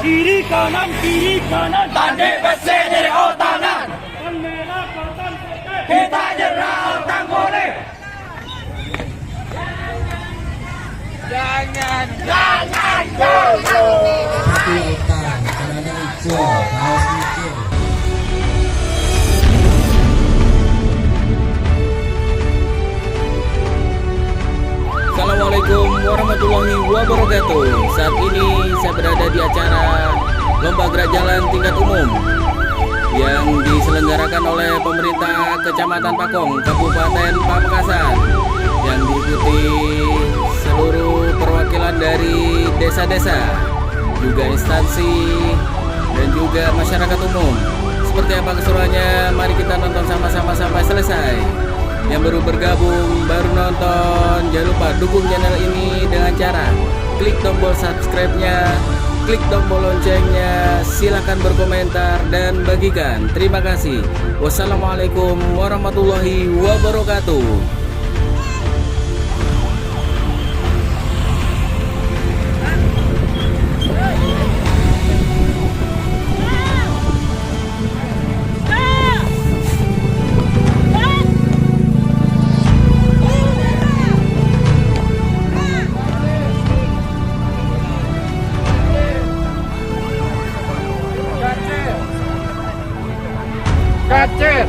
kiri kanan, tanding besi dari otanan. Kita nyerah otak boleh. Jangan dulu. Satu otak, celana hijau, kaos hijau. Assalamualaikum warahmatullahi wabarakatuh. Saat ini saya berada di acara Lomba Gerak Jalan tingkat umum yang diselenggarakan oleh pemerintah Kecamatan Pakong, Kabupaten Pamekasan, yang diikuti seluruh perwakilan dari desa-desa, juga instansi dan juga masyarakat umum. Seperti apa keseruannya? Mari kita nonton sama-sama sampai selesai. Yang baru bergabung, baru nonton, jangan lupa dukung channel ini dengan cara klik tombol subscribe-nya, klik tombol loncengnya, silahkan berkomentar dan bagikan. Terima kasih. Wassalamualaikum warahmatullahi wabarakatuh. Kacir.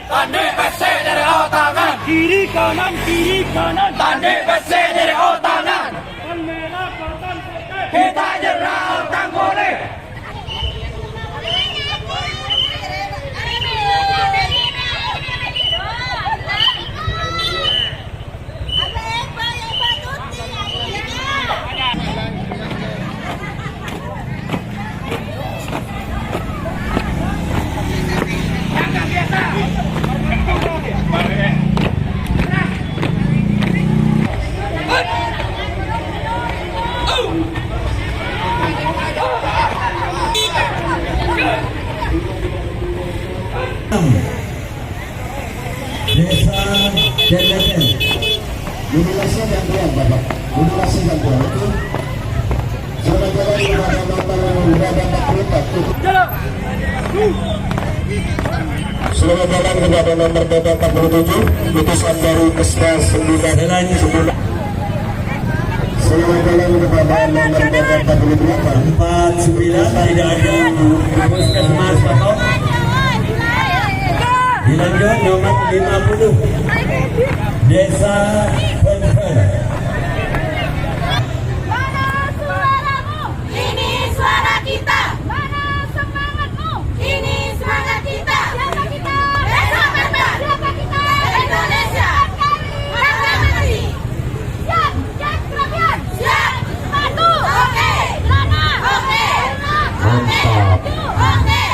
Tanding PC dari otak kanan. Kiri kanan, kiri kanan. Tanding PC dari otak Dan durasi gantian Bapak, durasi gantian itu. Sudah jalan kepada nomor berapa 44. Sudah jalan kepada nomor berapa 47. Putusan dari Kesda 9. Sudah jalan kepada nomor berapa 48. 49 tidak ada. Puskesmas Pakong. Dilanjut nomor 50. Desa Penfer. Mana suaramu? Ini suara kita. Mana semangatmu? Ini semangat kita. Siapa kita? Desa Penfer. Siapa kita? Indonesia. Harga mati. Siap, cek kelebihan. Siap, sepatu. Oke. Celana. Oke. Mantap. Oke.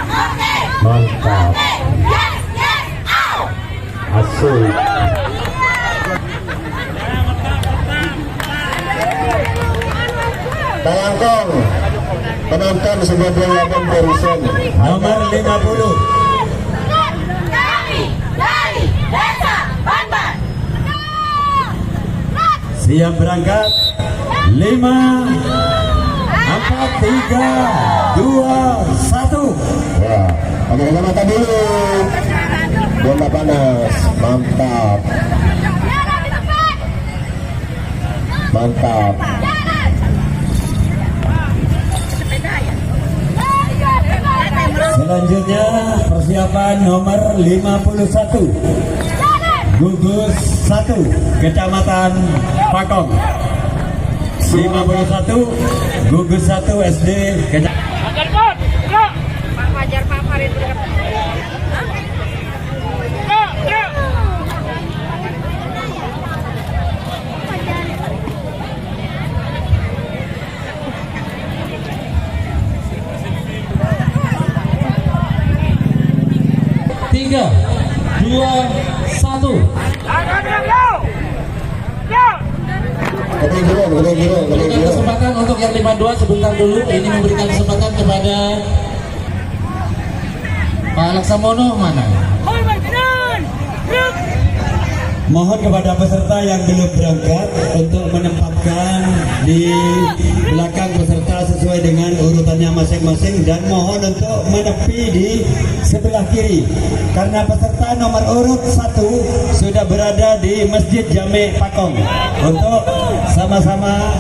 Oke. Mantap. Yes, yes, out. Asik. Talangkong penonton sebagai lawan barisan nomor 50. Dari Desa Banban. Siap berangkat 5 4 3 2 1. Ya, pakai mata dulu. Bola panas, mantap. Mantap. Selanjutnya persiapan nomor 51. Gugus 1 Kecamatan Pakong. 51 Gugus 1 SD Kecamatan. Pak Fajar paparin Tiga, dua, satu. Berikan kesempatan untuk yang 52 sebentar dulu. Ini memberikan kesempatan kepada Pak Laksamono mana? Mohon kepada peserta yang belum berangkat untuk menempatkan di belakang peserta sesuai dengan urutannya masing-masing, dan mohon untuk menepi di sebelah kiri karena peserta nomor urut 1 sudah berada di Masjid Jami Pakong untuk sama-sama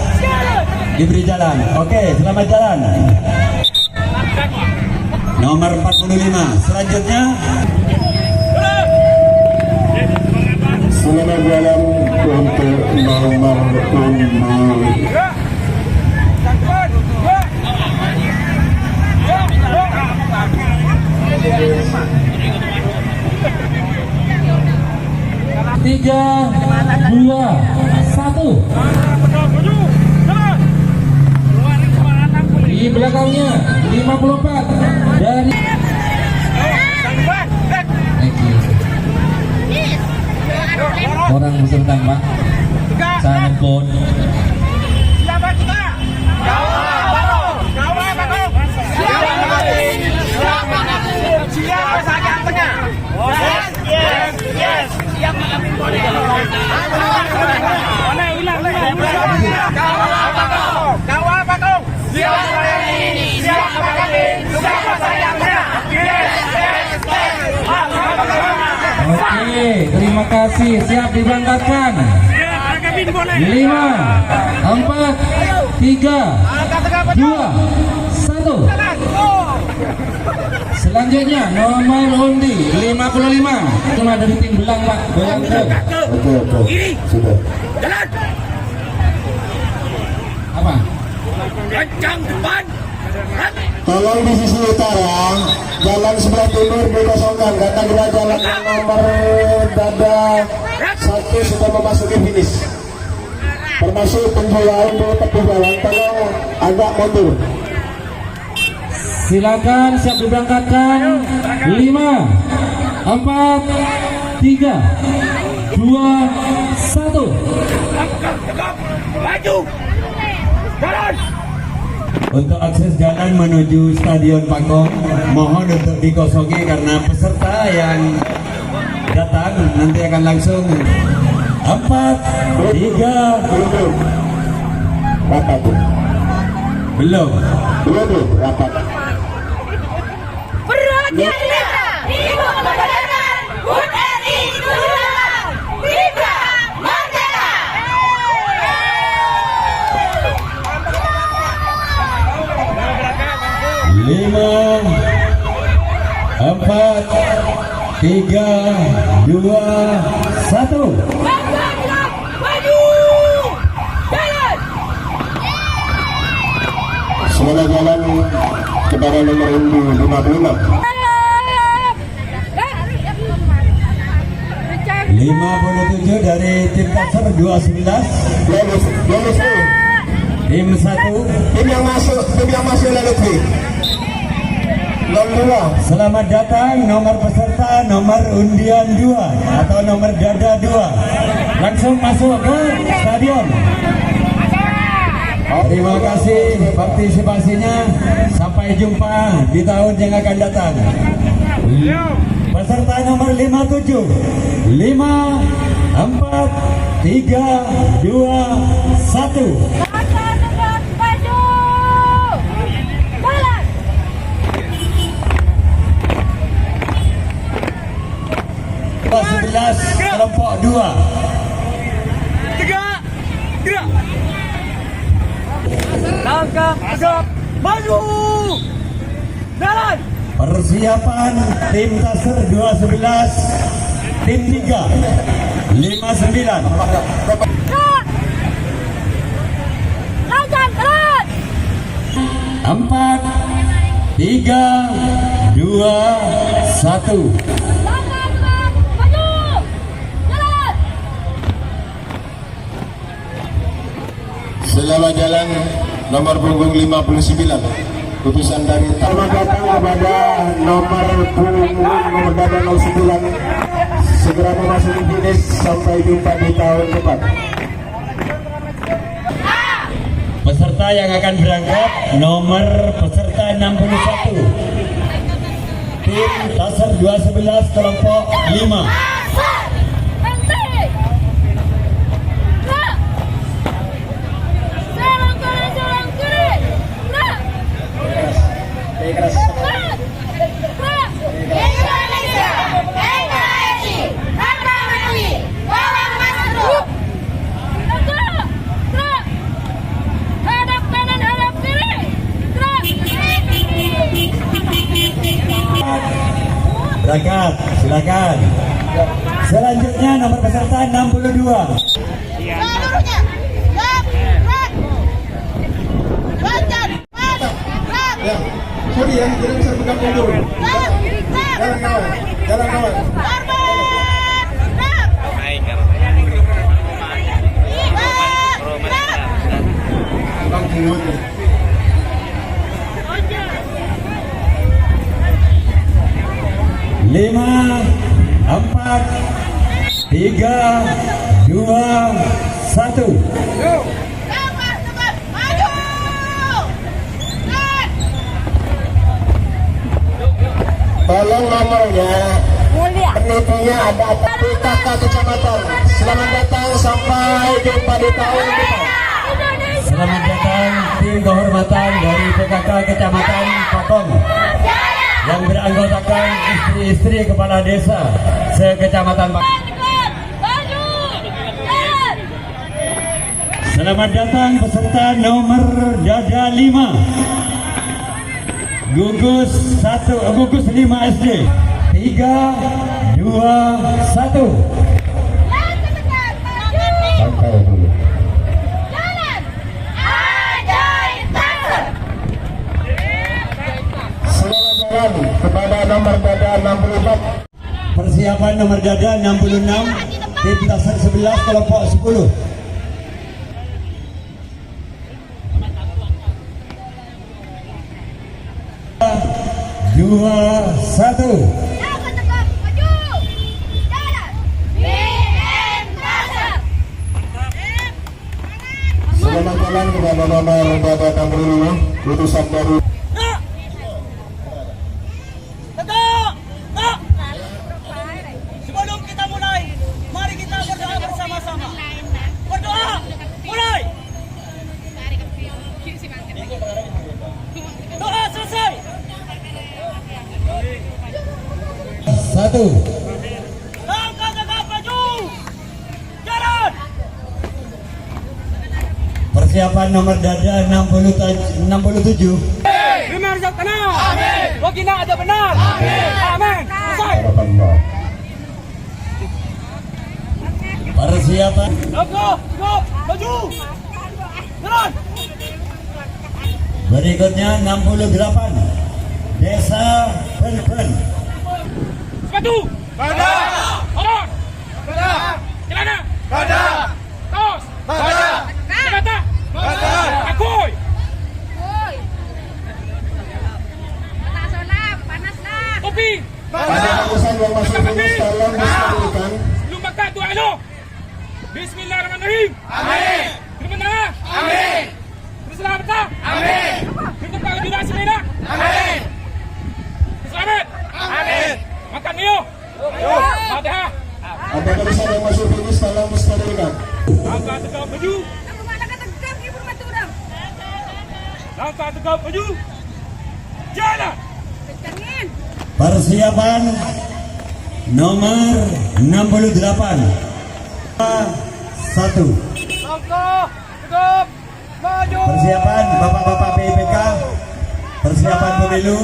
diberi jalan. Oke, selamat jalan. Nomor 45 selanjutnya. Selamat jalan untuk nomor 5. Tiga, dua, satu. Di belakangnya 54 dari orang beserta Pak Sangat pun Siapa kita? Jawa Bakung. Siapa saja tengah. Yes. Siap mengambil bola. Bola hilang. Jawa Bakung. Siapa saja tengah. Oke, terima kasih. Siap diberangkatkan. 5, 4, 3, 2, 1. Selanjutnya nomor undi 55. Itu ada di tim belang Pak. Oke, sudah. Jalan. Apa? Kencang depan. Tolong di sisi utara, jalan sebelah timur dikosongkan karena dua jalan yang nomor dada 1 sudah memasuki finish. Termasuk penjual untuk tepi jalan, tolong agak mundur. Silakan siap diberangkatkan. 5, 4, 3, 2, 1. Maju. Jalan. Untuk akses jalan menuju Stadion Pakong mohon untuk dikosongi karena peserta yang datang, nanti akan langsung 4, 3, belum. Perwakilan kita, Ibu Kemerdekaan, HUT RI 78, Bibra Merdeka. 5, 4, 3, 2, 1. Maju, jalan. Semoga jalan kepada nomor undi 56. 57 dari tim Taser 211, Lolos nih. tim 1. Tim yang masuk lalu nih. 62. Selamat datang nomor peserta nomor undian 2 atau nomor dada 2. Langsung masuk ke stadion. Terima kasih partisipasinya. Sampai jumpa di tahun yang akan datang. Peserta nomor 57. 5, 4, 3, 2, 1. Maju, jalan. 11 kelompok 2. Langkah tegap, maju, jalan. Persiapan tim Taser 211, tim 3, 59. Gerak. Lancar terus. 4, 3, 2, 1. Langkah terus. Maju, jalan. Selamat jalan nomor punggung 59. Putusan dari selamat datang kepada nomor punggung nomor dada 09. Segera memasuki finish, sampai jumpa di tahun depan. Peserta yang akan berangkat nomor peserta 61. Tim Taser 211 kelompok 5. Berhenti. Gerak. Serang kanan, serang kiri. Gerak. Gerak. Gerak. Indonesia, NKRI, Harga Mati, Bawang Masuk. Gerak. Gerak. Hadap kanan, hadap kiri. Gerak. Berangkat, silakan. Selanjutnya nomor peserta 62. Seluruhnya. Gerak. Gerak. Lancar. Gerak. Ya, sorry ya, kita bisa pegang mundur. Gerak. Jalan kawan, jalan kawan. Korban. Gerak. Gerak. Bang Kiwon. 5, 4, 3, 2, 1. Cepat, cepat. Maju. Gerak. Tolong nomornya, penitinya ada PKK kecamatan. Selamat datang, sampai jumpa di tahun depan. Selamat datang tim kehormatan dari PKK Kecamatan Pakong yang beranggotakan istri-istri kepala desa se-Kecamatan Pakong. Maju. Jalan. Selamat datang peserta nomor dada 5. Gugus 5 SD. 3, 2, 1. Lancar tekan. Maju. Santai dulu. Jalan. Ajaib Taser. Selamat jalan kepada nomor dada 64. Persiapan nomor dada 66. Tim Taser 11 kelompok 10. Dua, 1. Jangan tekan. Maju. Jalan. BM Taser. Selamat jalan kepada nomor dada 65. Putusan dari Tegak, sebelum Langkah tegap maju. Jalan. Persiapan nomor dada 67. Benar Zat tenang. Amin. Wagina ada benar. Amin. Amin. Selesai. Persiapan Langkah tegap maju. Jalan. berikutnya 68. Desa Pen. Sepatu. Pada. Horor. Pada. Celana. Pada. Tos. Pada. Kacamata. Pada. Akui. Topi. Pada urusan yang masih finish tolong disampaikan. Lumakan tu alo. Bismillahirrahmanirrahim. Amin. Terima tengah. Amin. Berselamat petang. Amin. Bertukar durasi merah. Amin. Selamat. Amin. Makan Mio. Fatihah. Ada tulisan yang masih finish tolong disampaikan. Langkah tegap maju. Langkah tegap maju. Jalan. Persiapan nomor 68. 1. Langkah tegap maju. Persiapan Bapak-bapak PIPK. Persiapan pemilu.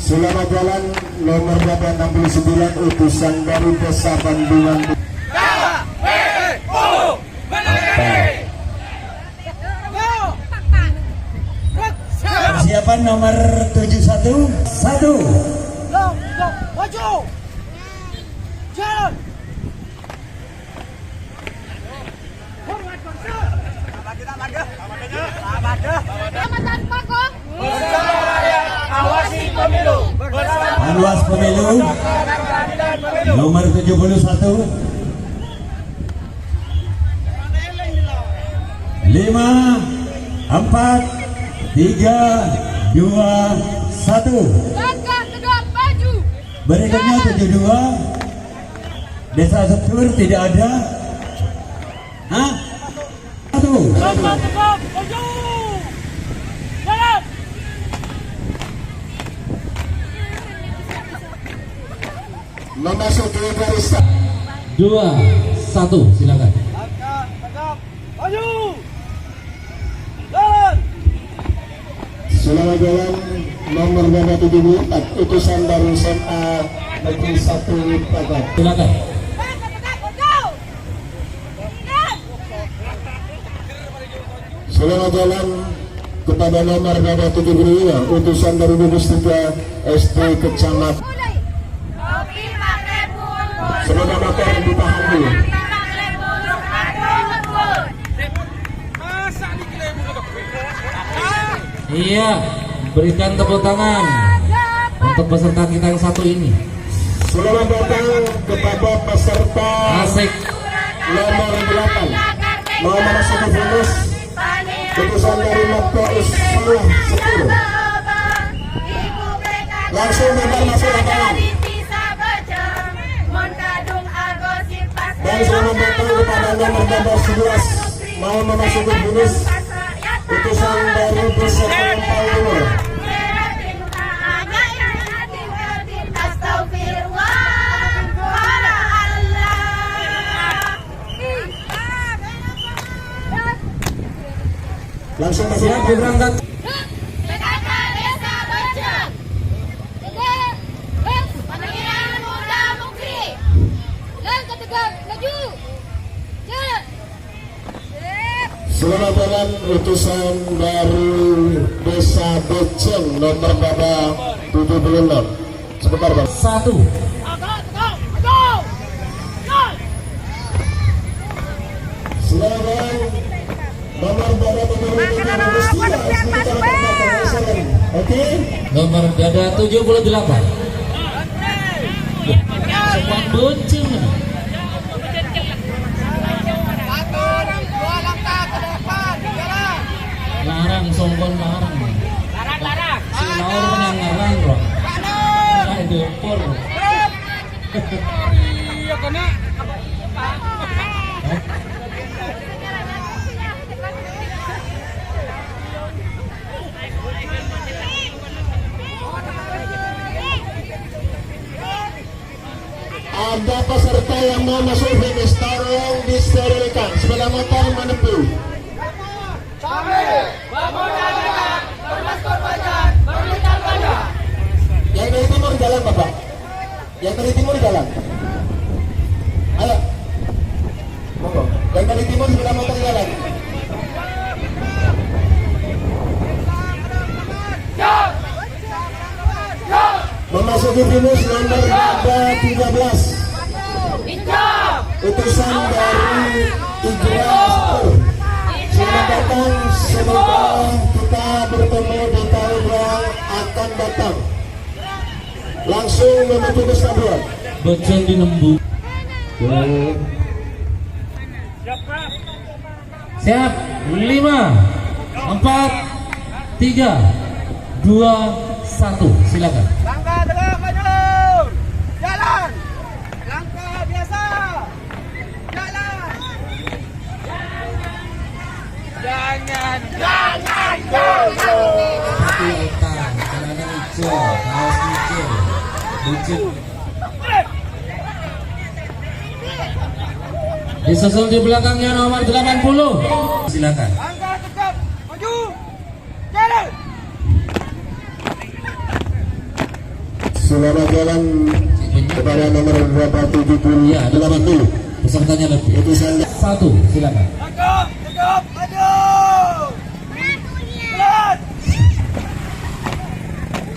Selamat jalan nomor 69 utusan dari Desa Bandungan. Persiapan nomor 71. 1. Langkah maju. Jalan. Hormat bangsa. Kecamatan Pakong. Awasi pemilu. Panwas pemilu nomor 71. 5, 4, 3, 2, 1. Langkah tegap maju. Berikutnya 72. Desa Setur tidak ada. 1. Langkah tegap maju. Jalan. Memasuki garis 2, 1, silakan. Langkah tegap maju. Jalan. Selamat jalan nomor 74 utusan dari SMA Negeri 1 Pagar. Silakan. Langkah tegap maju. Selamat jalan kepada nomor 75 utusan dari gugus tugas SD Kecamatan. Mulai. Kopi pakai bubur. Semoga motor ditahan dulu. Kopi pakai bubur. Aduh bubur. Iya, berikan tepuk tangan untuk peserta kita yang satu ini. Selamat datang kepada peserta Asik. nomor 8. Mau masuk ke finish utusan dari Mokto Islah 10. Langsung kita masuk lapangan. Dan selamat datang kepada nomor 11 mau memasuki finish utusan dari Desa Kempal Timur. Langsung masuk Siap berangkat. Selamat jalan utusan dari Desa Beceng nomor berapa 76. Sebentar bang. 1. Langkah tegap maju. Jalan. Selamat jalan nomor berapa 73. Oke. Nomor dada 78. Sopan bocil. Larang sombong larang. Larang. Si Laur menang larang bro. Ay depor. Iya kena. Yang dari timur jalan Bapak. Yang dari timur jalan. Ayo. Monggo. Yang dari timur sudah mau jalan. Memasuki finish nomor 13. Utusan dari Igra 10. Selamat datang, semoga kita bertemu di tahun yang akan datang. Langsung menuju ke stadion. Bocor di lembu. Siap. 5, 4, 3, 2, 1. Silakan. Langkah tegak maju. Jalan. Langkah biasa. Jalan. Jangan. Satu utang, celana hijau, kaos hijau, bucin. Disusul di belakangnya nomor 80. Silakan. Langkah tegak maju. Jalan. Selamat jalan kepada nomor berapa 70 Ya, 80. Pesertanya lebih. Utusan 1. Silakan. Langkah tegak maju. Jalan.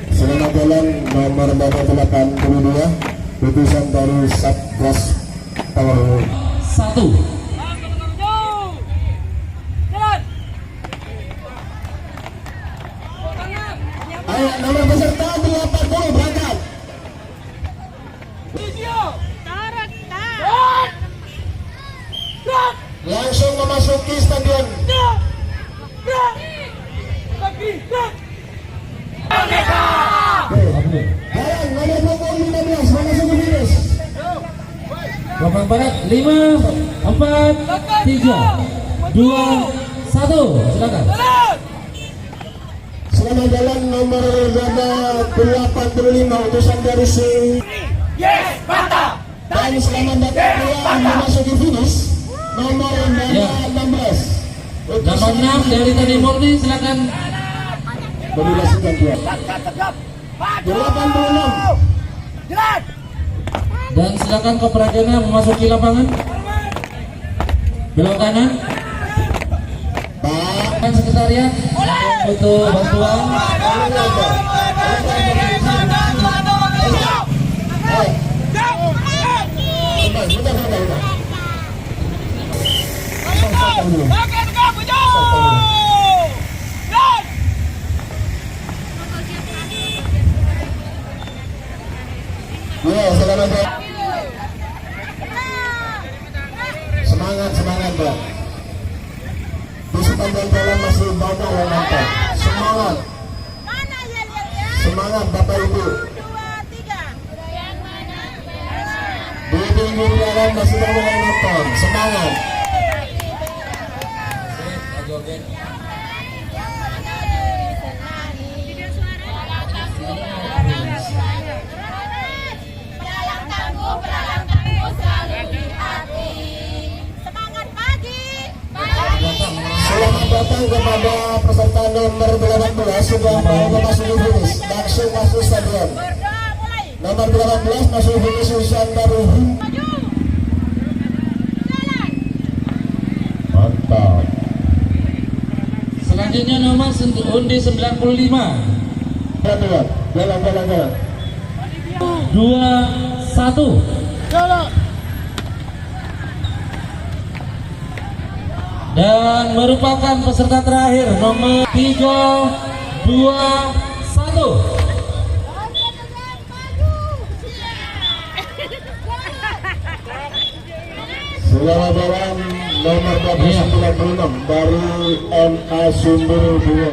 selamat jalan nomor berapa 82. Utusan dari Satgas Power. 1. Langkah tegak maju. Jalan. Ayo nomor peserta 80 berangkat. Video. Tarik, tarik. Gerak. Gerak. Langsung memasuki stadion. Gerak. Gerak. Kaki. Gerak. Jalan nomor punggung 15 memasuki finish. Bapak Barat 5, 4, 3, 2, 1. Silakan. Jalan. Selamat jalan nomor berapa 85. Utusan dari Yes, mantap. dan selamat datang yang memasuki finish nomor Ya. 16. Nomor 6 dari Tani Murni. Silakan. Berdurasikan dia. Langkah tegap maju. 86. Jalan. Dan silakan kooperatornya memasuki lapangan. Belok kanan. Pak, Sekretariat untuk bantuan. Langkah tegap maju. Jalan. Ya, selamat jalan. Semangat, semangat, Pak. Di sepanjang jalan masih banyak yang nonton. Semangat, Mana yel-yelnya? semangat Bapak Ibu. 2, 3. Yang mana? Di pinggir jalan masih banyak yang nonton. Semangat. Pelalang tangguh selalu di hati. Semangat pagi. Selamat datang kepada peserta nomor 18 sudah mau memasuki finish. Langsung masuk stadion. Berdoa mulai. Nomor 18 masuk finish urusan baru. Maju. Jalan. Mantap. Selanjutnya nomor undi 95. Jalan, jalan, jalan, jalan. 2, 1. Dan merupakan peserta terakhir nomor 3, 2, 1. Selamat jalan nomor 96 dari MA Sumber 2.